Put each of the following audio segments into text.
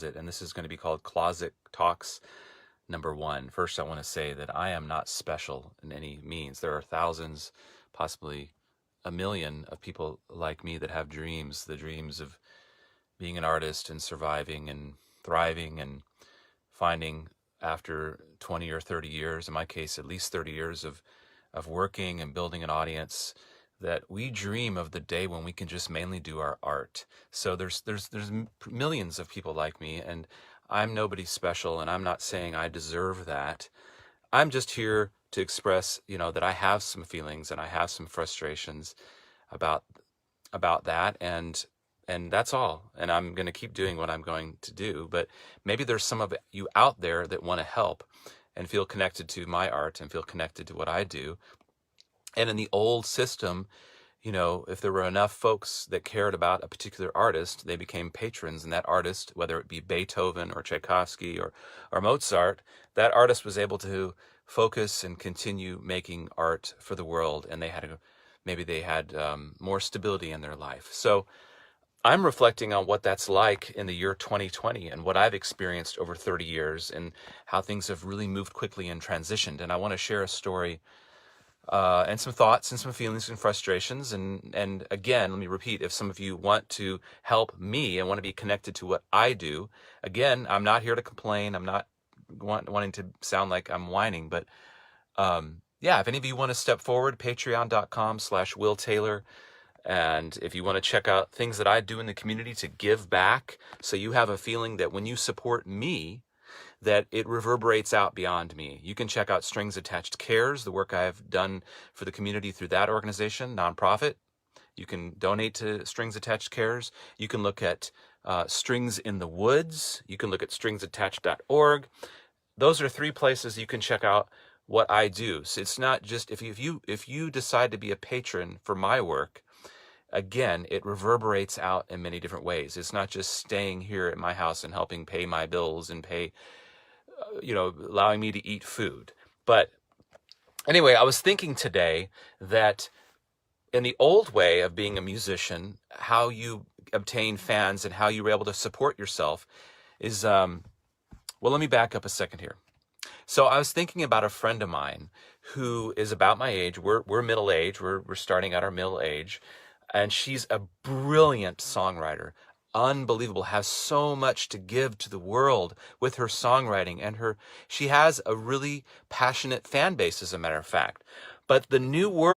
and this is going to be called Closet Talks number 1. First, I want to say that I am not special in any means. There are thousands, possibly a million of people like me that have dreams, the dreams of being an artist and surviving and thriving and finding after 20 or 30 years, in my case, at least 30 years of working and building an audience, that we dream of the day when we can just mainly do our art. So there's millions of people like me, and I'm nobody special, and I'm not saying I deserve that. I'm just here to express, that I have some feelings and I have some frustrations about that, and that's all. And I'm going to keep doing what I'm going to do. But maybe there's some of you out there that want to help and feel connected to my art and feel connected to what I do. And in the old system, if there were enough folks that cared about a particular artist, they became patrons, and that artist, whether it be Beethoven or Tchaikovsky or Mozart, that artist was able to focus and continue making art for the world, and maybe they had more stability in their life. So I'm reflecting on what that's like in the year 2020 and what I've experienced over 30 years and how things have really moved quickly and transitioned. And I want to share a story and some thoughts and some feelings and frustrations. And again, let me repeat, if some of you want to help me and want to be connected to what I do, again, I'm not here to complain. I'm not wanting to sound like I'm whining, but if any of you want to step forward, patreon.com/Will Taylor. And if you want to check out things that I do in the community to give back, so you have a feeling that when you support me, that it reverberates out beyond me. You can check out Strings Attached Cares, the work I've done for the community through that organization, nonprofit. You can donate to Strings Attached Cares. You can look at Strings in the Woods. You can look at stringsattached.org. Those are 3 places you can check out what I do. So it's not just, if you decide to be a patron for my work, again, it reverberates out in many different ways. It's not just staying here at my house and helping pay my bills and allowing me to eat food. But anyway, I was thinking today that in the old way of being a musician, how you obtain fans and how you were able to support yourself is, well, let me back up a second here. So I was thinking about a friend of mine who is about my age. We're middle age. We're starting at our middle age. And she's a brilliant songwriter, unbelievable, has so much to give to the world with her songwriting, and she has a really passionate fan base, as a matter of fact. But the new world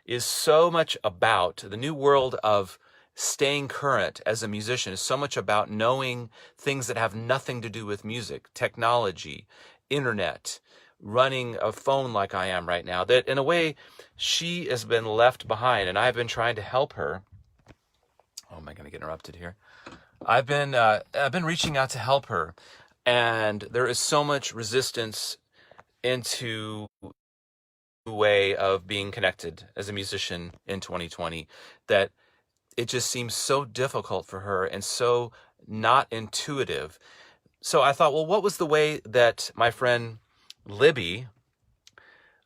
is so much about, the new world of staying current as a musician is so much about knowing things that have nothing to do with music, technology, internet, running a phone like I am right now, that in a way she has been left behind, and I've been trying to help her. Oh, am I going to get interrupted here? I've been reaching out to help her, and there is so much resistance into the way of being connected as a musician in 2020 that it just seems so difficult for her and so not intuitive. So I thought, well, what was the way that my friend Libby,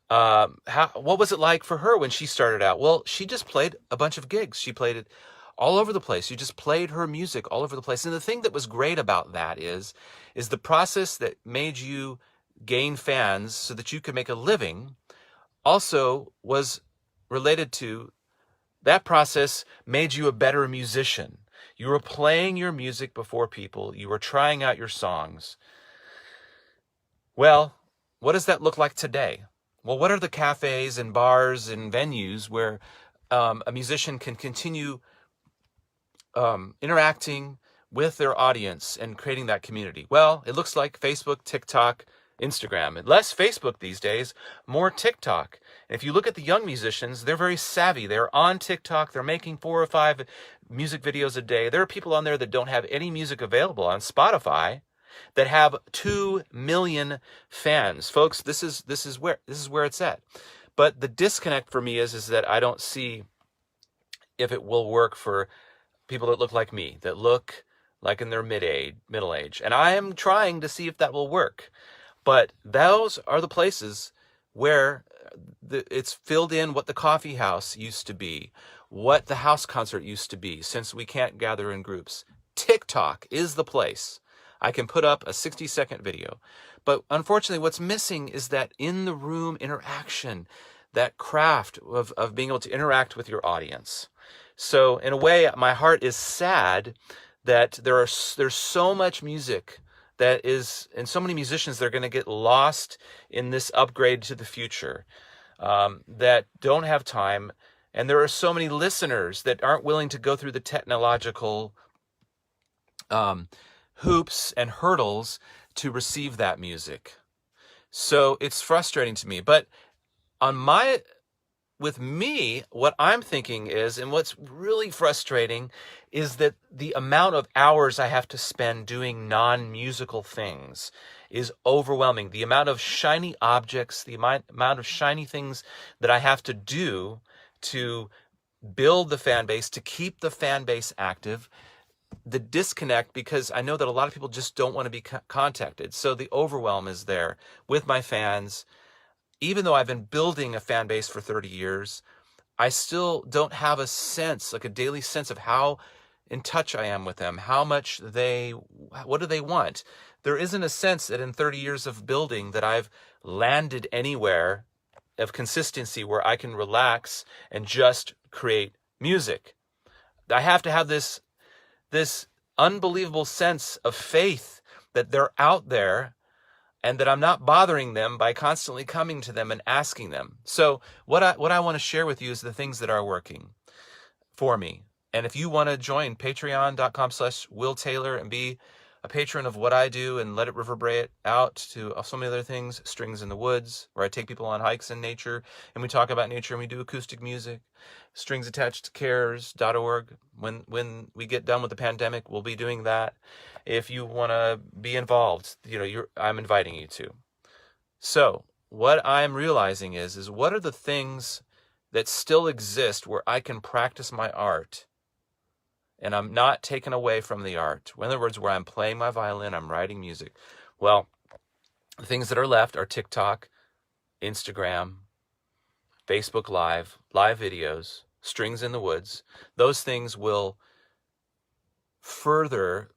what was it like for her when she started out? Well, she just played a bunch of gigs. She played it all over the place. She just played her music all over the place. And the thing that was great about that is the process that made you gain fans so that you could make a living also was related to that process made you a better musician. You were playing your music before people. You were trying out your songs. Well, what does that look like today? Well, what are the cafes and bars and venues where a musician can continue interacting with their audience and creating that community? Well, it looks like Facebook, TikTok, Instagram. And less Facebook these days, more TikTok. And if you look at the young musicians, they're very savvy. They're on TikTok. They're making 4 or 5 music videos a day. There are people on there that don't have any music available on Spotify that have 2 million fans. Folks, this is where it's at. But the disconnect for me is that I don't see if it will work for people that look like me, that look like in their middle age. And I am trying to see if that will work. But those are the places where it's filled in what the coffee house used to be, what the house concert used to be, since we can't gather in groups. TikTok is the place. I can put up a 60-second video. But unfortunately, what's missing is that in-the-room interaction, that craft of being able to interact with your audience. So in a way, my heart is sad that there's so much music that is, and so many musicians that are going to get lost in this upgrade to the future, that don't have time. And there are so many listeners that aren't willing to go through the technological hoops and hurdles to receive that music. So it's frustrating to me. But with me, what I'm thinking is, and what's really frustrating is that the amount of hours I have to spend doing non-musical things is overwhelming. The amount of shiny objects, the amount of shiny things that I have to do to build the fan base, to keep the fan base active, the disconnect, because I know that a lot of people just don't want to be contacted. So the overwhelm is there with my fans. Even though I've been building a fan base for 30 years, I still don't have a sense, like a daily sense of how in touch I am with them, what do they want? There isn't a sense that in 30 years of building that I've landed anywhere of consistency where I can relax and just create music. I have to have this unbelievable sense of faith that they're out there and that I'm not bothering them by constantly coming to them and asking them. So what I want to share with you is the things that are working for me. And if you want to join patreon.com/Will Taylor and be a patron of what I do and let it reverberate out to so many other things, Strings in the Woods, where I take people on hikes in nature and we talk about nature and we do acoustic music, stringsattachedtocares.org. When we get done with the pandemic, we'll be doing that. If you want to be involved, I'm inviting you to. So what I'm realizing is what are the things that still exist where I can practice my art and I'm not taken away from the art. In other words, where I'm playing my violin, I'm writing music. Well, the things that are left are TikTok, Instagram, Facebook live videos, Strings in the Woods. Those things will further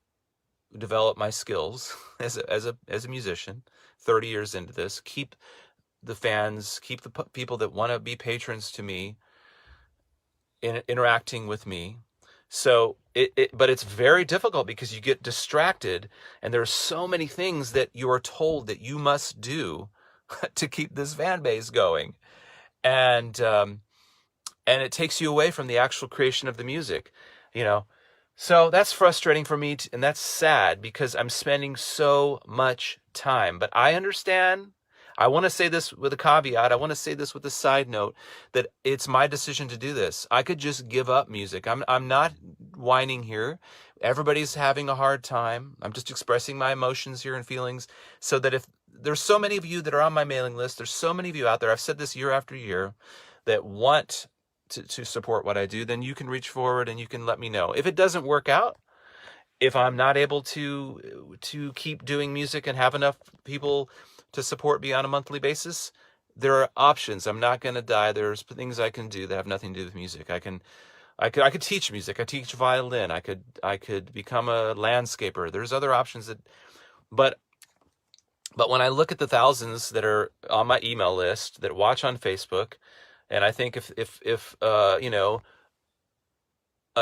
develop my skills as a musician, 30 years into this, keep the fans, keep the people that want to be patrons to me interacting with me. So but it's very difficult because you get distracted and there are so many things that you are told that you must do to keep this fan base going. And it takes you away from the actual creation of the music, So that's frustrating for me, and that's sad because I'm spending so much time. But I understand. I want to say this with a caveat. I want to say this with a side note that it's my decision to do this. I could just give up music. I'm not whining here. Everybody's having a hard time. I'm just expressing my emotions here and feelings so that if there's so many of you that are on my mailing list, there's so many of you out there, I've said this year after year, that want to support what I do, then you can reach forward and you can let me know. If it doesn't work out, if I'm not able to keep doing music and have enough people to support me on a monthly basis, there are options. I'm not going to die. There's things I can do that have nothing to do with music. I could teach music. I teach violin. I could become a landscaper. There's other options but when I look at the thousands that are on my email list that watch on Facebook, and I think if a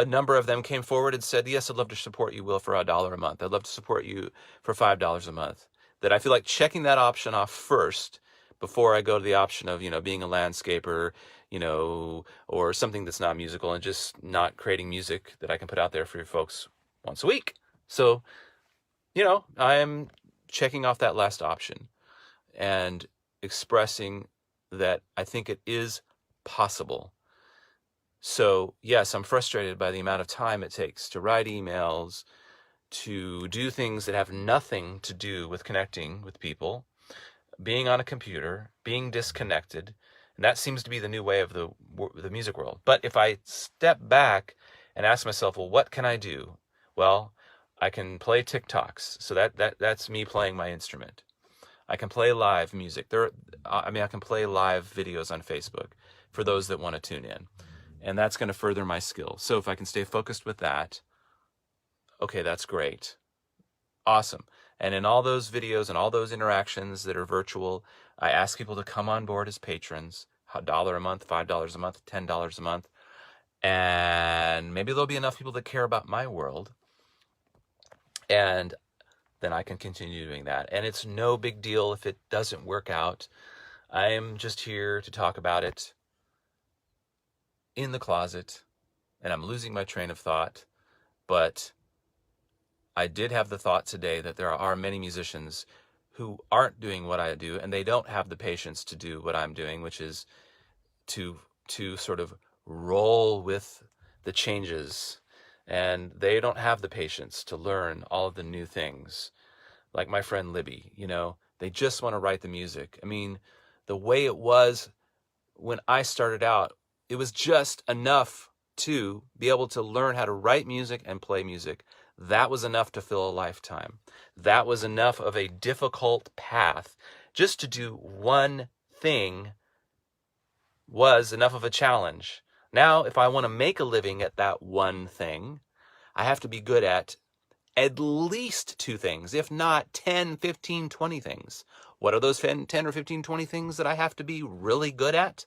number of them came forward and said, yes, I'd love to support you, Will, for $1 a month. I'd love to support you for $5 a month. That I feel like checking that option off first before I go to the option of, being a landscaper, or something that's not musical and just not creating music that I can put out there for your folks once a week. So, I am checking off that last option and expressing that I think it is possible. So yes, I'm frustrated by the amount of time it takes to write emails, to do things that have nothing to do with connecting with people, being on a computer, being disconnected. And that seems to be the new way of the music world. But if I step back and ask myself, well, what can I do? Well, I can play TikToks. So that's me playing my instrument. I can play live music. I can play live videos on Facebook for those that want to tune in. And that's going to further my skills. So if I can stay focused with that, Okay, that's great. Awesome. And in all those videos and all those interactions that are virtual, I ask people to come on board as patrons, $1 a month, $5 a month, $10 a month. And maybe there'll be enough people that care about my world. And then I can continue doing that. And it's no big deal if it doesn't work out. I am just here to talk about it in the closet. And I'm losing my train of thought. But I did have the thought today that there are many musicians who aren't doing what I do, and they don't have the patience to do what I'm doing, which is to sort of roll with the changes. And they don't have the patience to learn all of the new things. Like my friend Libby, they just want to write the music. I mean, the way it was when I started out, it was just enough to be able to learn how to write music and play music. That was enough to fill a lifetime. That was enough of a difficult path. Just to do one thing was enough of a challenge. Now, if I want to make a living at that one thing, I have to be good at least 2 things, if not 10, 15, 20 things. What are those 10 or 15, 20 things that I have to be really good at?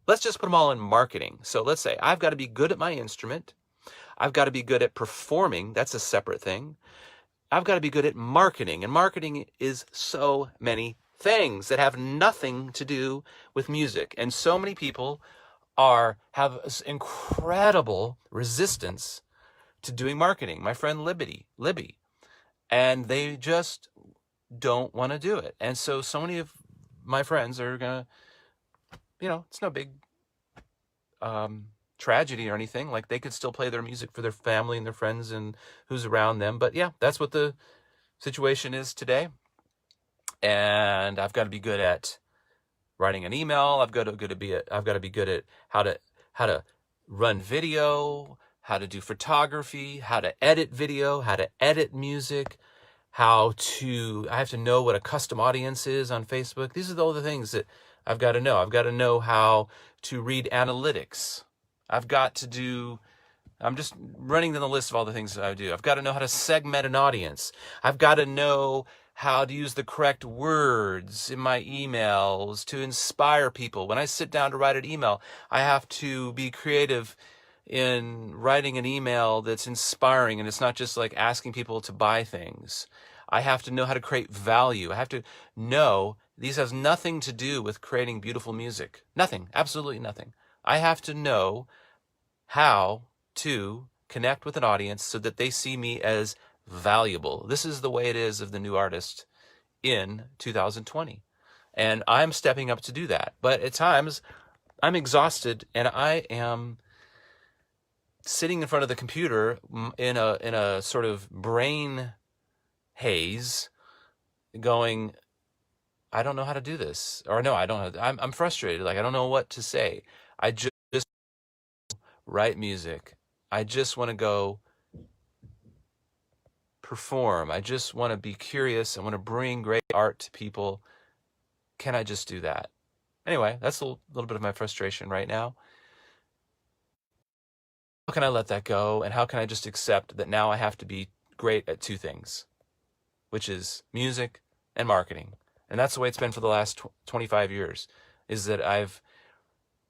Let's just put them all in marketing. So let's say I've got to be good at my instrument. I've got to be good at performing. That's a separate thing. I've got to be good at marketing. And marketing is so many things that have nothing to do with music. And so many people have incredible resistance to doing marketing. My friend Libby. And they just don't want to do it. And so many of my friends are going to, it's no big tragedy or anything. Like, they could still play their music for their family and their friends and who's around them. But yeah, that's what the situation is today. And I've got to be good at writing an email. I've got to be good at how to run video, how to do photography, how to edit video, how to edit music, I have to know what a custom audience is on Facebook. These are all the things that I've got to know. I've got to know how to read analytics. I'm just running down the list of all the things that I do. I've got to know how to segment an audience. I've got to know how to use the correct words in my emails to inspire people. When I sit down to write an email, I have to be creative in writing an email that's inspiring, and it's not just like asking people to buy things. I have to know how to create value. I have to know these has nothing to do with creating beautiful music. Nothing, absolutely nothing. I have to know how to connect with an audience so that they see me as valuable. This is the way it is of the new artist in 2020. And I'm stepping up to do that. But at times, I'm exhausted, and I am sitting in front of the computer in a sort of brain haze, going, I don't know how to do this. Or no, I don't. I'm frustrated. Like, I don't know what to say. I just write music. I just want to go perform. I just want to be curious. I want to bring great art to people. Can I just do that? Anyway, that's a little bit of my frustration right now. How can I let that go? And how can I just accept that now I have to be great at 2 things, which is music and marketing? And that's the way it's been for the last 25 years, is that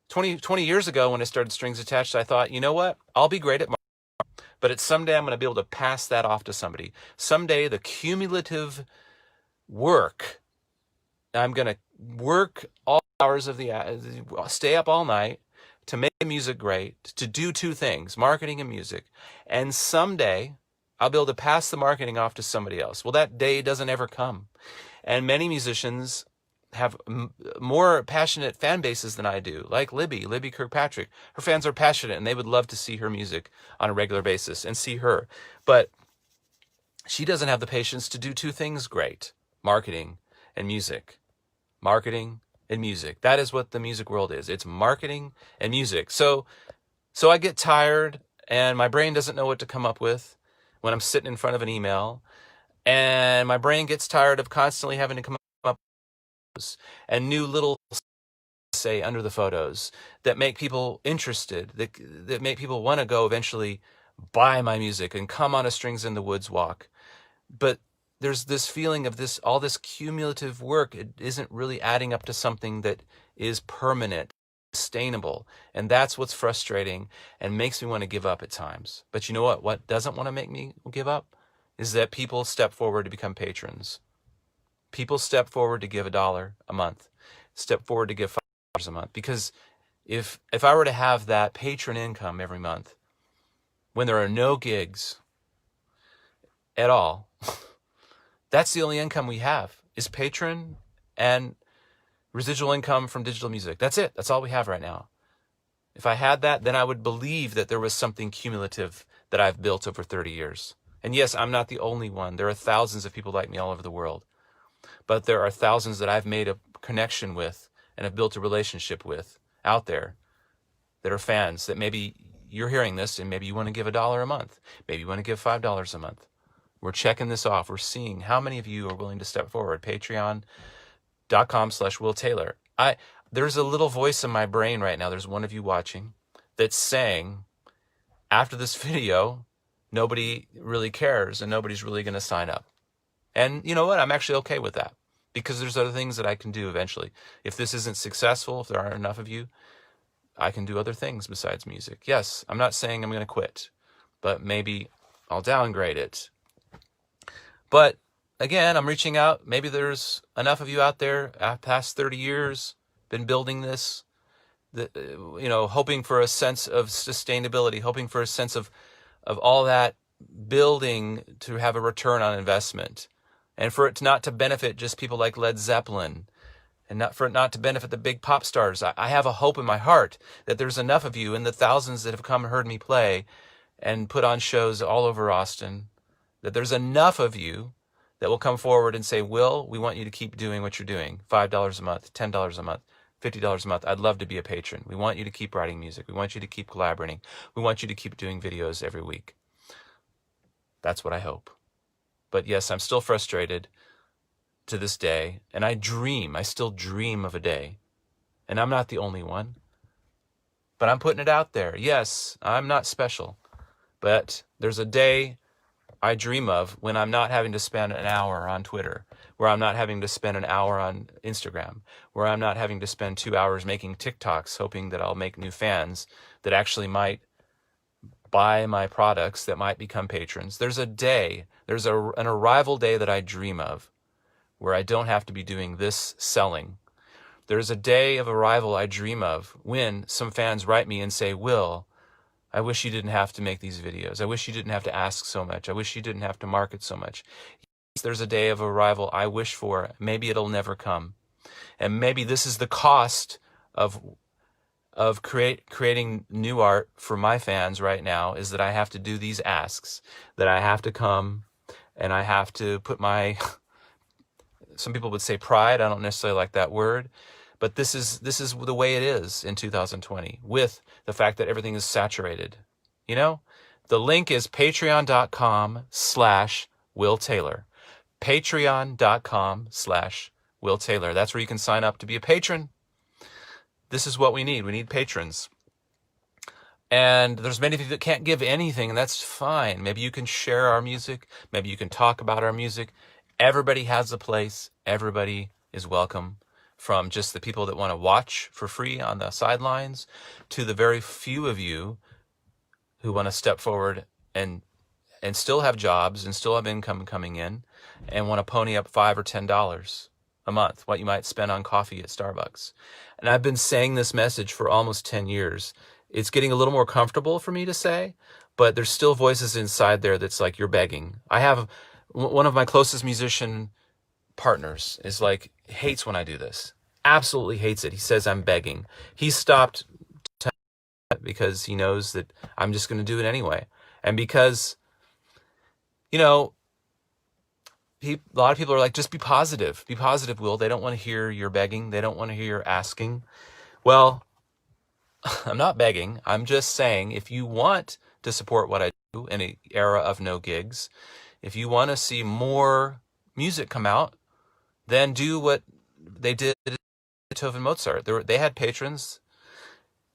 20 years ago when I started Strings Attached, I thought, you know what? I'll be great at marketing, but someday I'm going to be able to pass that off to somebody. Someday the cumulative work, I'm going to work all hours of stay up all night to make music great, to do 2 things, marketing and music. And someday I'll be able to pass the marketing off to somebody else. Well, that day doesn't ever come. And many musicians have more passionate fan bases than I do, like Libby Kirkpatrick. Her fans are passionate, and they would love to see her music on a regular basis and see her. But she doesn't have the patience to do 2 things great, marketing and music. Marketing and music. That is what the music world is. It's marketing and music. So I get tired, and my brain doesn't know what to come up with when I'm sitting in front of an email. And my brain gets tired of constantly having to come up with and new little say under the photos that make people interested, that make people want to go eventually buy my music and come on a Strings in the Woods walk. But there's this feeling of all this cumulative work. It isn't really adding up to something that is permanent, sustainable. And that's what's frustrating and makes me want to give up at times. But you know what? What doesn't want to make me give up is that people step forward to become patrons. People step forward to give $1 a month, step forward to give $5 a month. Because if I were to have that patron income every month, when there are no gigs at all, that's the only income we have, is patron and residual income from digital music. That's it. That's all we have right now. If I had that, then I would believe that there was something cumulative that I've built over 30 years. And yes, I'm not the only one. There are thousands of people like me all over the world. But there are thousands that I've made a connection with and have built a relationship with out there that are fans, that maybe you're hearing this and maybe you want to give $1 a month. Maybe you want to give $5 a month. We're checking this off. We're seeing how many of you are willing to step forward. Patreon.com/Will Taylor. There's a little voice in my brain right now. There's one of you watching that's saying, after this video, nobody really cares and nobody's really going to sign up. And you know what? I'm actually okay with that, because there's other things that I can do eventually. If this isn't successful, if there aren't enough of you, I can do other things besides music. Yes, I'm not saying I'm going to quit, but maybe I'll downgrade it. But again, I'm reaching out. Maybe there's enough of you out there, past 30 years, been building this, hoping for a sense of sustainability, hoping for a sense of all that building to have a return on investment, and for it not to benefit just people like Led Zeppelin, and for it not to benefit the big pop stars. I have a hope in my heart that there's enough of you, and the thousands that have come and heard me play and put on shows all over Austin, that there's enough of you that will come forward and say, Will, we want you to keep doing what you're doing. $5 a month, $10 a month, $50 a month. I'd love to be a patron. We want you to keep writing music. We want you to keep collaborating. We want you to keep doing videos every week. That's what I hope. But yes, I'm still frustrated to this day, and I still dream of a day, and I'm not the only one, but I'm putting it out there. Yes, I'm not special, but there's a day I dream of when I'm not having to spend an hour on Twitter, where I'm not having to spend an hour on Instagram, where I'm not having to spend 2 hours making TikToks hoping that I'll make new fans that actually might buy my products, that might become patrons. There's an arrival day that I dream of, where I don't have to be doing this selling. There's a day of arrival I dream of when some fans write me and say, Will, I wish you didn't have to make these videos. I wish you didn't have to ask so much. I wish you didn't have to market so much. There's a day of arrival I wish for. Maybe it'll never come. And maybe this is the cost of creating new art for my fans right now, is that I have to do these asks, that I have to come and I have to put my, some people would say pride. I don't necessarily like that word, but this is the way it is in 2020, with the fact that everything is saturated. The link is patreon.com/Will Taylor. Patreon.com/Will Taylor. That's where you can sign up to be a patron. This is what we need. We need patrons. And there's many of you that can't give anything, and that's fine. Maybe you can share our music. Maybe you can talk about our music. Everybody has a place. Everybody is welcome, from just the people that want to watch for free on the sidelines to the very few of you who want to step forward and still have jobs and still have income coming in and want to pony up $5 or $10 a month, what you might spend on coffee at Starbucks. And I've been saying this message for almost 10 years. It's getting a little more comfortable for me to say, but there's still voices inside there that's like, you're begging. I have one of my closest musician partners is like, hates when I do this. Absolutely hates it. He says I'm begging. He stopped because he knows that I'm just going to do it anyway. And because, a lot of people are like, just be positive. Be positive, Will. They don't want to hear your begging. They don't want to hear your asking. Well, I'm not begging. I'm just saying, if you want to support what I do in an era of no gigs, if you want to see more music come out, then do what they did at Beethoven, Mozart. They had patrons.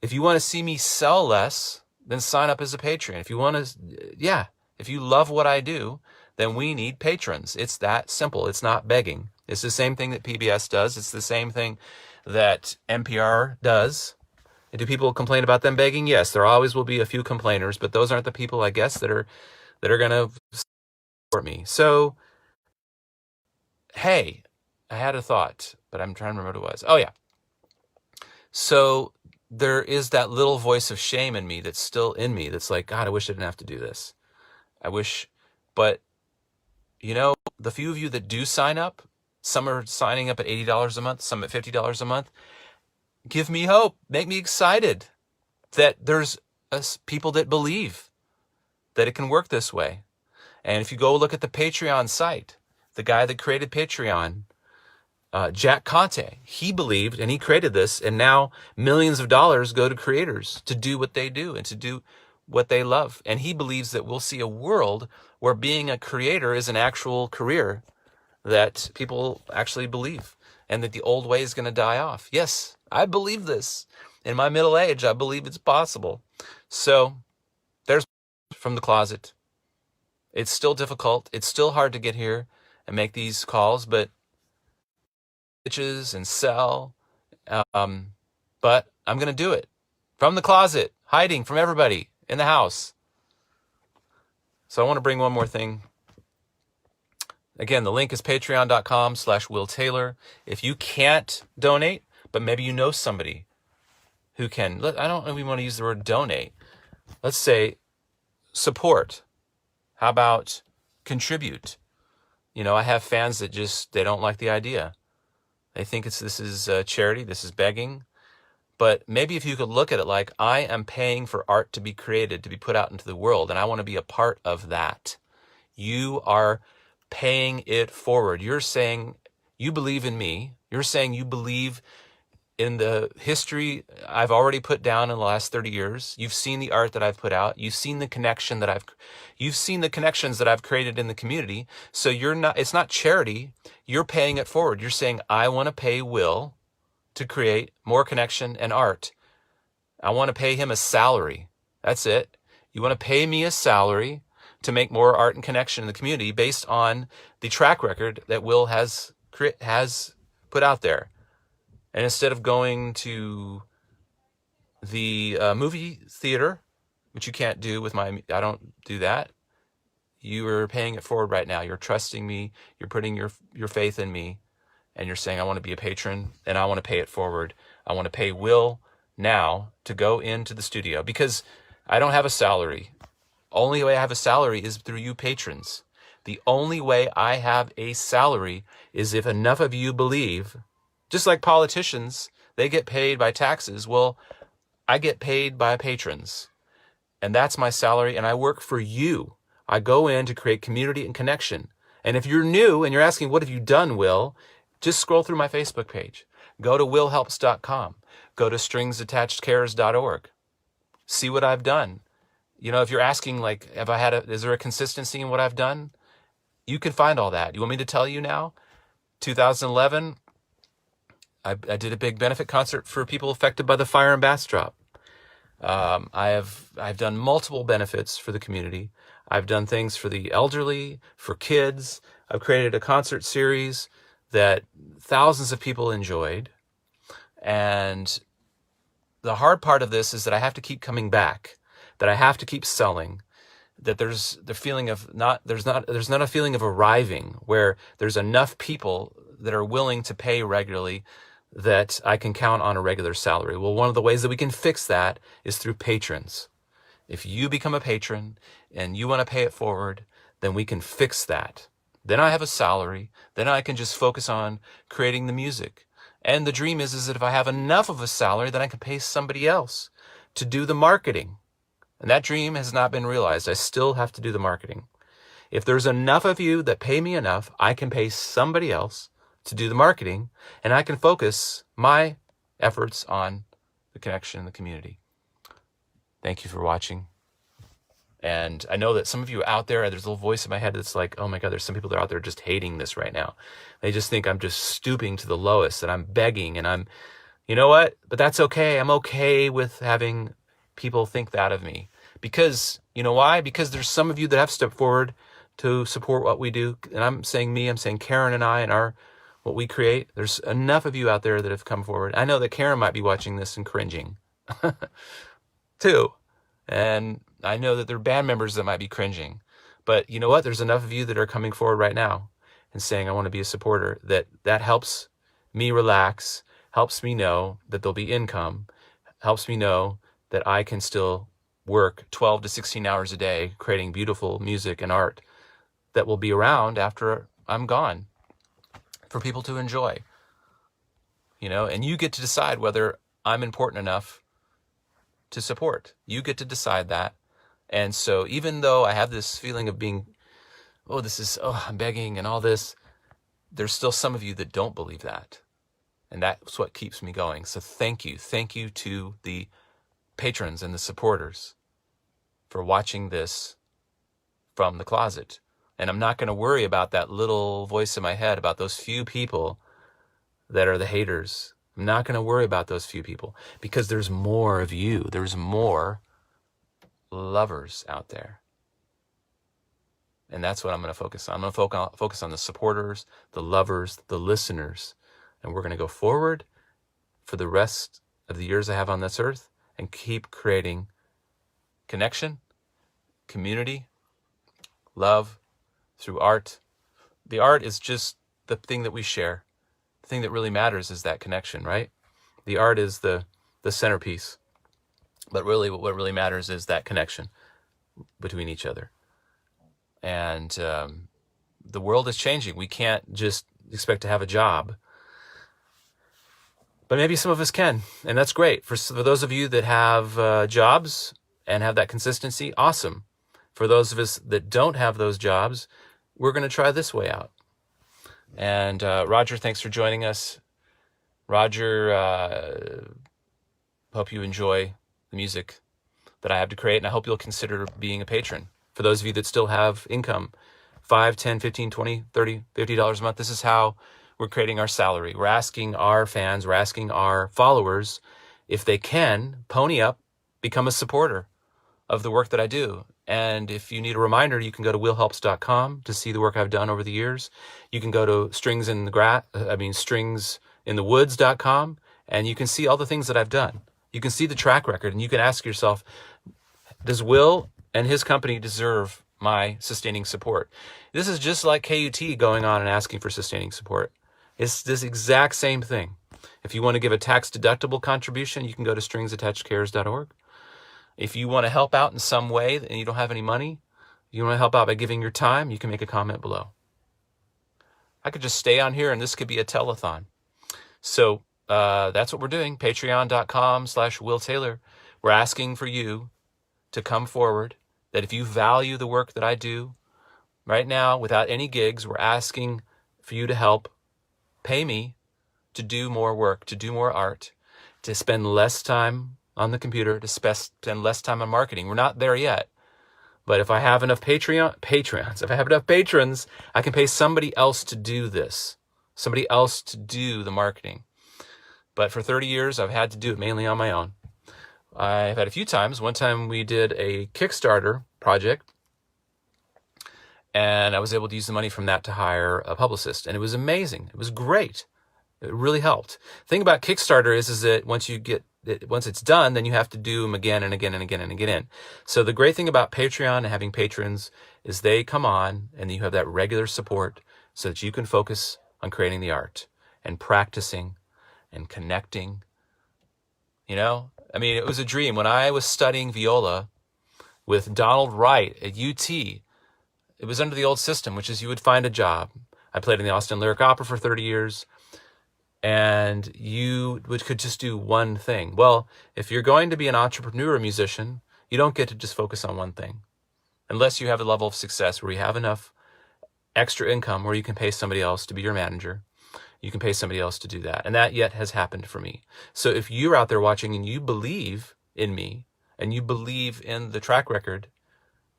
If you want to see me sell less, then sign up as a Patreon. If you want to, if you love what I do, then we need patrons. It's that simple. It's not begging. It's the same thing that PBS does. It's the same thing that NPR does. And do people complain about them begging? Yes, there always will be a few complainers, but those aren't the people, I guess, that are going to support me. So, hey, I had a thought, but I'm trying to remember what it was. Oh, yeah. So there is that little voice of shame in me that's still in me that's like, God, I wish I didn't have to do this. I wish, but the few of you that do sign up, some are signing up at $80 a month, some at $50 a month. Give me hope. Make me excited that there's people that believe that it can work this way. And if you go look at the Patreon site, the guy that created Patreon, Jack Conte, he believed and he created this, and now millions of dollars go to creators to do what they do and to do what they love. And he believes that we'll see a world where being a creator is an actual career that people actually believe, and that the old way is going to die off. Yes, I believe this. In my middle age, I believe it's possible. So there's from the closet. It's still difficult. It's still hard to get here and make these calls, but bitches and sell. But I'm going to do it from the closet, hiding from everybody in the house. So I want to bring one more thing. Again, the link is patreon.com/Will Taylor. If you can't donate, but maybe you know somebody who can, I don't even want to use the word donate. Let's say support. How about contribute? I have fans that they don't like the idea. They think this is charity, this is begging. But maybe if you could look at it like, I am paying for art to be created, to be put out into the world, and I want to be a part of that. You are paying it forward. You're saying you believe in me. You're saying you believe in the history I've already put down in the last 30 years. You've seen the art that I've put out. You've seen the connections that I've created in the community. So it's not charity. You're paying it forward. You're saying, I want to pay Will to create more connection and art. I want to pay him a salary. That's it. You want to pay me a salary to make more art and connection in the community based on the track record that Will has put out there. And instead of going to the movie theater, which you can't do with I don't do that. You are paying it forward right now. You're trusting me. You're putting your faith in me. And you're saying, I want to be a patron and I want to pay it forward. I want to pay Will now to go into the studio because I don't have a salary. Only way I have a salary is through you patrons. The only way I have a salary is if enough of you believe, just like politicians, they get paid by taxes. Well, I get paid by patrons. And that's my salary, and I work for you. I go in to create community and connection. And if you're new and you're asking, what have you done, Will? Just scroll through my Facebook page. Go to willhelps.com. Go to stringsattachedcares.org. See what I've done. If you're asking, is there a consistency in what I've done? You can find all that. You want me to tell you now? 2011, I did a big benefit concert for people affected by the fire in Bastrop. I've done multiple benefits for the community. I've done things for the elderly, for kids. I've created a concert series that thousands of people enjoyed. And the hard part of this is that I have to keep coming back, that I have to keep selling, that there's the feeling of there's not a feeling of arriving where there's enough people that are willing to pay regularly that I can count on a regular salary. Well, one of the ways that we can fix that is through patrons. If you become a patron and you want to pay it forward, then we can fix that. Then I have a salary. Then I can just focus on creating the music. And the dream is that if I have enough of a salary, then I can pay somebody else to do the marketing. And that dream has not been realized. I still have to do the marketing. If there's enough of you that pay me enough, I can pay somebody else to do the marketing, and I can focus my efforts on the connection in the community. Thank you for watching. And I know that some of you out there, there's a little voice in my head that's like, oh my God, there's some people that are out there just hating this right now. They just think I'm just stooping to the lowest, and I'm begging, and you know what? But that's okay. I'm okay with having people think that of me. Because, you know why? Because there's some of you that have stepped forward to support what we do. And I'm saying Karen and I and what we create. There's enough of you out there that have come forward. I know that Karen might be watching this and cringing too. And I know that there are band members that might be cringing. But you know what? There's enough of you that are coming forward right now and saying, I want to be a supporter. That helps me relax, helps me know that there'll be income, helps me know that I can still work 12 to 16 hours a day creating beautiful music and art that will be around after I'm gone for people to enjoy. And you get to decide whether I'm important enough to support. You get to decide that. And so even though I have this feeling of being, I'm begging and all this, there's still some of you that don't believe that. And that's what keeps me going. So thank you. Thank you to the patrons and the supporters for watching this from the closet. And I'm not going to worry about that little voice in my head about those few people that are the haters. I'm not going to worry about those few people because there's more of you. There's more lovers out there. And that's what I'm going to focus on. I'm going to focus on the supporters, the lovers, the listeners. And we're going to go forward for the rest of the years I have on this earth and keep creating connection, community, love through art. The art is just the thing that we share. The thing that really matters is that connection, right? The art is the centerpiece. But really, what really matters is that connection between each other. And the world is changing. We can't just expect to have a job. But maybe some of us can, and that's great. For those of you that have jobs and have that consistency, awesome. For those of us that don't have those jobs, we're going to try this way out. And Roger, thanks for joining us. Roger, hope you enjoy the music that I have to create, and I hope you'll consider being a patron. For those of you that still have income, $5, $10, $15, $20, $30, $50 a month, this is how we're creating our salary. We're asking our fans, we're asking our followers, if they can, pony up, become a supporter of the work that I do. And if you need a reminder, you can go to willhelps.com to see the work I've done over the years. You can go to stringsinthewoods.com, and you can see all the things that I've done. You can see the track record, and you can ask yourself, does Will and his company deserve my sustaining support? This is just like KUT going on and asking for sustaining support. It's this exact same thing. If you want to give a tax-deductible contribution, you can go to stringsattachedcares.org. If you want to help out in some way and you don't have any money, you want to help out by giving your time, you can make a comment below. I could just stay on here and this could be a telethon. So that's what we're doing. Patreon.com/Will Taylor. We're asking for you to come forward, that if you value the work that I do right now without any gigs, we're asking for you to help pay me to do more work, to do more art, to spend less time on the computer, to spend less time on marketing. We're not there yet. But if I have enough patrons, I can pay somebody else to do this, somebody else to do the marketing. But for 30 years, I've had to do it mainly on my own. I've had a few times. One time we did a Kickstarter project, and I was able to use the money from that to hire a publicist. And it was amazing. It was great. It really helped. The thing about Kickstarter is that once it's done, then you have to do them again and again and again and again. So the great thing about Patreon and having patrons is they come on and you have that regular support so that you can focus on creating the art and practicing and connecting. It was a dream. When I was studying viola with Donald Wright at UT, it was under the old system, which is you would find a job. I played in the Austin Lyric Opera for 30 years. And you could just do one thing. Well, if you're going to be an entrepreneur or musician, you don't get to just focus on one thing. Unless you have a level of success where you have enough extra income where you can pay somebody else to be your manager. You can pay somebody else to do that. And that yet has happened for me. So if you're out there watching and you believe in me and you believe in the track record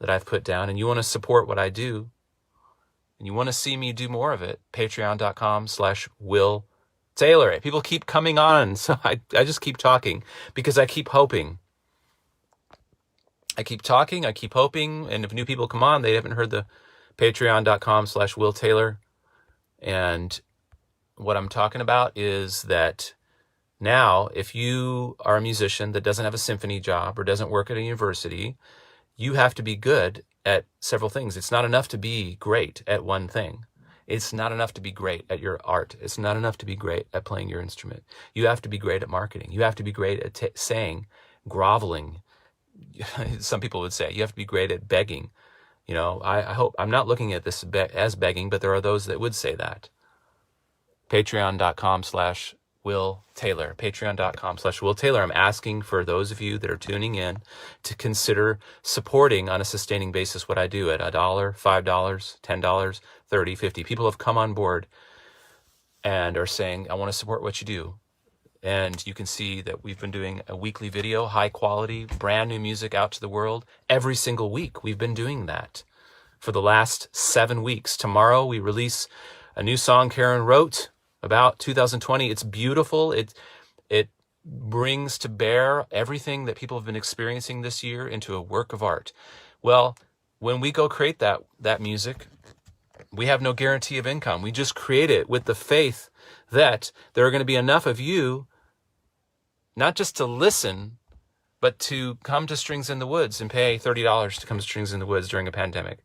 that I've put down and you want to support what I do and you want to see me do more of it, patreon.com/Will Taylor. People keep coming on, so I just keep talking because I keep hoping I keep talking, I keep hoping, and if new people come on, they haven't heard the patreon.com/Will Taylor. And what I'm talking about is that now, if you are a musician that doesn't have a symphony job or doesn't work at a university, you have to be good at several things. It's not enough to be great at one thing. It's not enough to be great at your art. It's not enough to be great at playing your instrument. You have to be great at marketing. You have to be great at saying, groveling. Some people would say you have to be great at begging. You know, I hope I'm not looking at this as begging, but there are those that would say that. Patreon.com/Will Taylor. Patreon.com/Will Taylor. I'm asking for those of you that are tuning in to consider supporting on a sustaining basis what I do at $1, $5, $10, $30, $50. People have come on board and are saying, I want to support what you do. And you can see that we've been doing a weekly video, high quality, brand new music out to the world. Every single week we've been doing that for the last 7 weeks. Tomorrow we release a new song Karen wrote about 2020. It's beautiful. It brings to bear everything that people have been experiencing this year into a work of art. Well, when we go create that music, we have no guarantee of income. We just create it with the faith that there are going to be enough of you, not just to listen, but to come to Strings in the Woods and pay $30 to come to Strings in the Woods during a pandemic.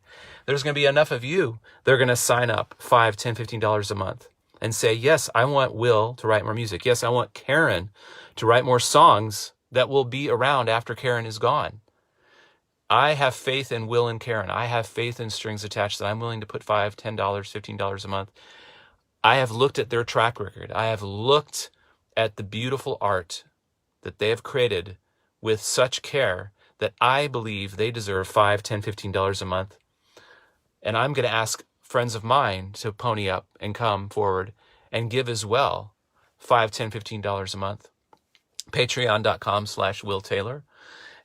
There's going to be enough of you that are going to sign up $5, $10, $15 a month and say, yes, I want Will to write more music. Yes, I want Karen to write more songs that will be around after Karen is gone. I have faith in Will and Karen. I have faith in Strings Attached that I'm willing to put $5, $10, $15 a month. I have looked at their track record. I have looked at the beautiful art that they have created with such care that I believe they deserve $5, $10, $15 a month. And I'm going to ask friends of mine to pony up and come forward and give as well $5, $10, $15 a month. Patreon.com/Will Taylor.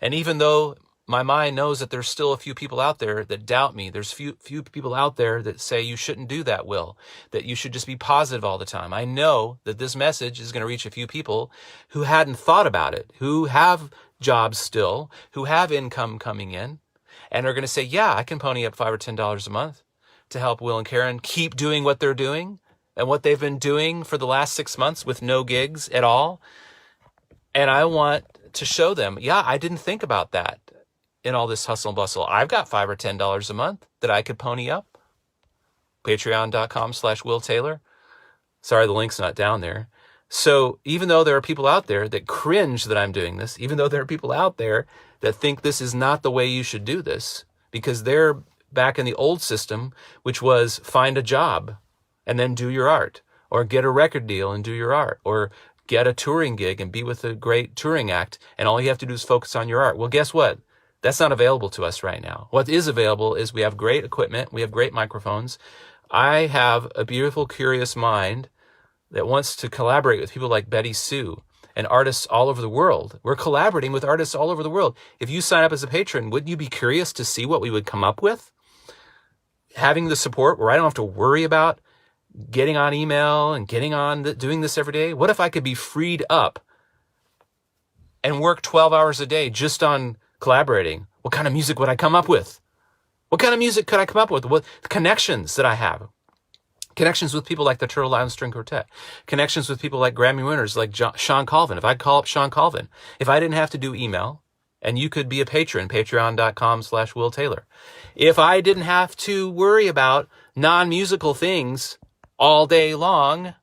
And even though my mind knows that there's still a few people out there that doubt me, there's few people out there that say you shouldn't do that, Will, that you should just be positive all the time. I know that this message is going to reach a few people who hadn't thought about it, who have jobs still, who have income coming in, and are going to say, yeah, I can pony up $5 or $10 a month to help Will and Karen keep doing what they're doing and what they've been doing for the last 6 months with no gigs at all. And I want to show them, yeah, I didn't think about that in all this hustle and bustle. I've got $5 or $10 a month that I could pony up. Patreon.com/Will Taylor. Sorry, the link's not down there. So even though there are people out there that cringe that I'm doing this, even though there are people out there that think this is not the way you should do this, because they're back in the old system, which was find a job and then do your art, or get a record deal and do your art, or get a touring gig and be with a great touring act, and all you have to do is focus on your art. Well, guess what? That's not available to us right now. What is available is we have great equipment, we have great microphones. I have a beautiful, curious mind that wants to collaborate with people like Betty Sue and artists all over the world. We're collaborating with artists all over the world. If you sign up as a patron, wouldn't you be curious to see what we would come up with? Having the support where I don't have to worry about getting on email and getting on doing this every day. What if I could be freed up and work 12 hours a day just on collaborating? What kind of music would I come up with? What kind of music could I come up with? What connections that I have? Connections with people like the Turtle Island String Quartet. Connections with people like Grammy winners like Sean Colvin. If I'd call up Sean Colvin, if I didn't have to do email, and you could be a patron, patreon.com/Will Taylor. If I didn't have to worry about non-musical things all day long,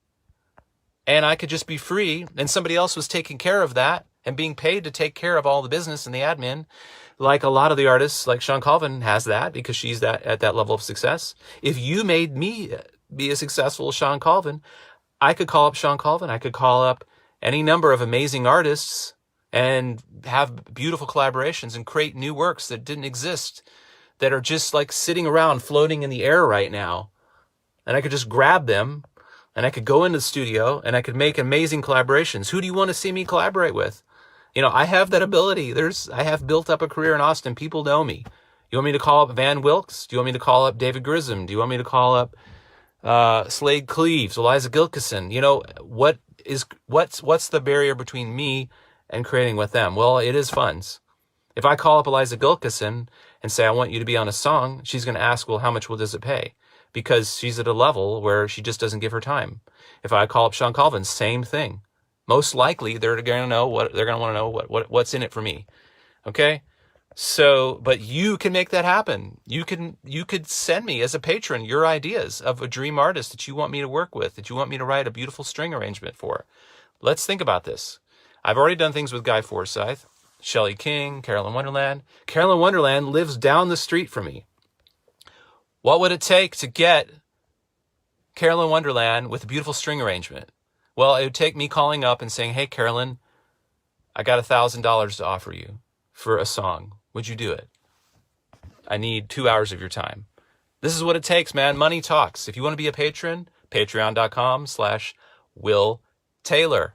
and I could just be free, and somebody else was taking care of that and being paid to take care of all the business and the admin, like a lot of the artists, like Sean Colvin has that because she's at that level of success. If you made me be as successful as Sean Colvin, I could call up Sean Colvin. I could call up any number of amazing artists and have beautiful collaborations and create new works that didn't exist, that are just like sitting around floating in the air right now. And I could just grab them and I could go into the studio and I could make amazing collaborations. Who do you want to see me collaborate with? You know, I have that ability. I have built up a career in Austin. People know me. You want me to call up Van Wilkes? Do you want me to call up David Grissom? Do you want me to call up Slade Cleaves, Eliza Gilkison? You know, what's the barrier between me and creating with them? Well, it is funds. If I call up Eliza Gulkison and say, I want you to be on a song, she's going to ask, well, how much does it pay? Because she's at a level where she just doesn't give her time. If I call up Sean Colvin, same thing. Most likely, they're going to want to know what's in it for me. Okay? So, but you can make that happen. You could send me as a patron your ideas of a dream artist that you want me to work with, that you want me to write a beautiful string arrangement for. Let's think about this. I've already done things with Guy Forsyth, Shelley King, Carolyn Wonderland. Carolyn Wonderland lives down the street from me. What would it take to get Carolyn Wonderland with a beautiful string arrangement? Well, it would take me calling up and saying, hey, Carolyn, I got $1,000 to offer you for a song. Would you do it? I need 2 hours of your time. This is what it takes, man. Money talks. If you want to be a patron, patreon.com/Will Taylor.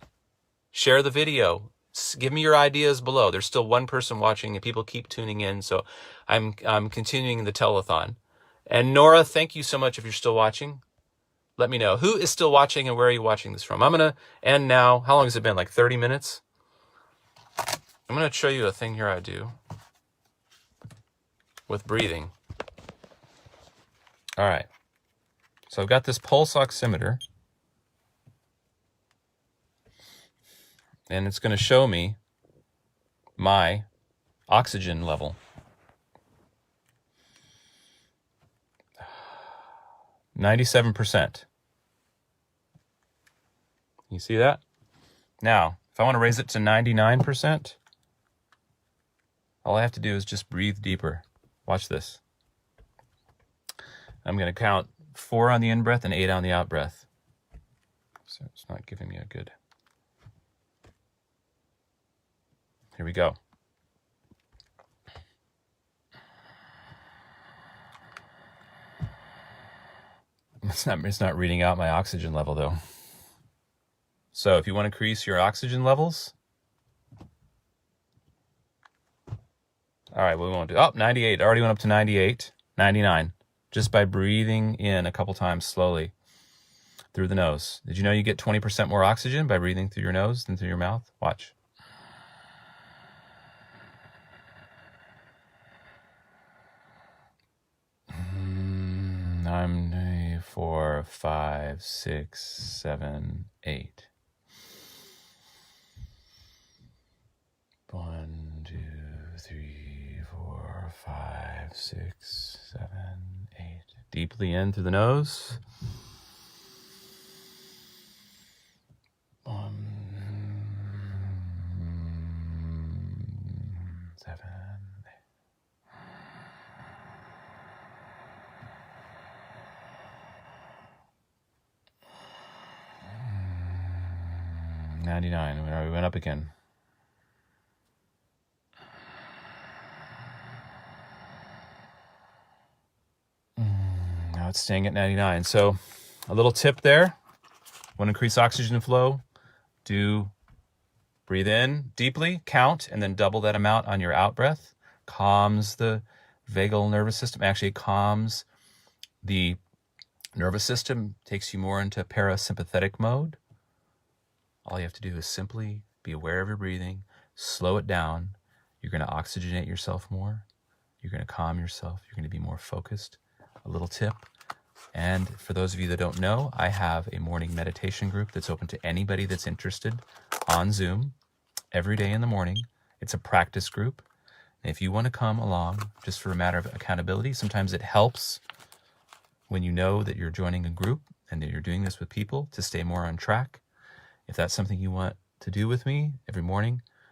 Share the video. Give me your ideas below. There's still one person watching and people keep tuning in. So I'm continuing the telethon. And Nora, thank you so much if you're still watching. Let me know who is still watching and where are you watching this from. I'm going to end now. How long has it been? Like 30 minutes? I'm going to show you a thing here I do with breathing. All right. So I've got this pulse oximeter. And it's going to show me my oxygen level. 97%. You see that? Now, if I want to raise it to 99%, all I have to do is just breathe deeper. Watch this. I'm going to count 4 on the in-breath and 8 on the out-breath. So it's not giving me a good... Here we go. It's not reading out my oxygen level though. So if you want to increase your oxygen levels, all right, we won't do, 98, already went up to 98, 99, just by breathing in a couple times slowly through the nose. Did you know you get 20% more oxygen by breathing through your nose than through your mouth? Watch. I'm 4, 5, 6, 7, 8. 1, 2, 3, 4, 5, 6, 7, 8. Deeply in through the nose. 1, 7, 8. We went up again. Now it's staying at 99. So a little tip there. Want to increase oxygen flow? Breathe in deeply, count, and then double that amount on your out breath. Calms the vagal nervous system. Actually calms the nervous system, takes you more into parasympathetic mode. All you have to do is simply be aware of your breathing, slow it down. You're going to oxygenate yourself more. You're going to calm yourself. You're going to be more focused. A little tip. And for those of you that don't know, I have a morning meditation group that's open to anybody that's interested on Zoom every day in the morning. It's a practice group. And if you want to come along just for a matter of accountability, sometimes it helps when you know that you're joining a group and that you're doing this with people to stay more on track. If that's something you want to do with me every morning,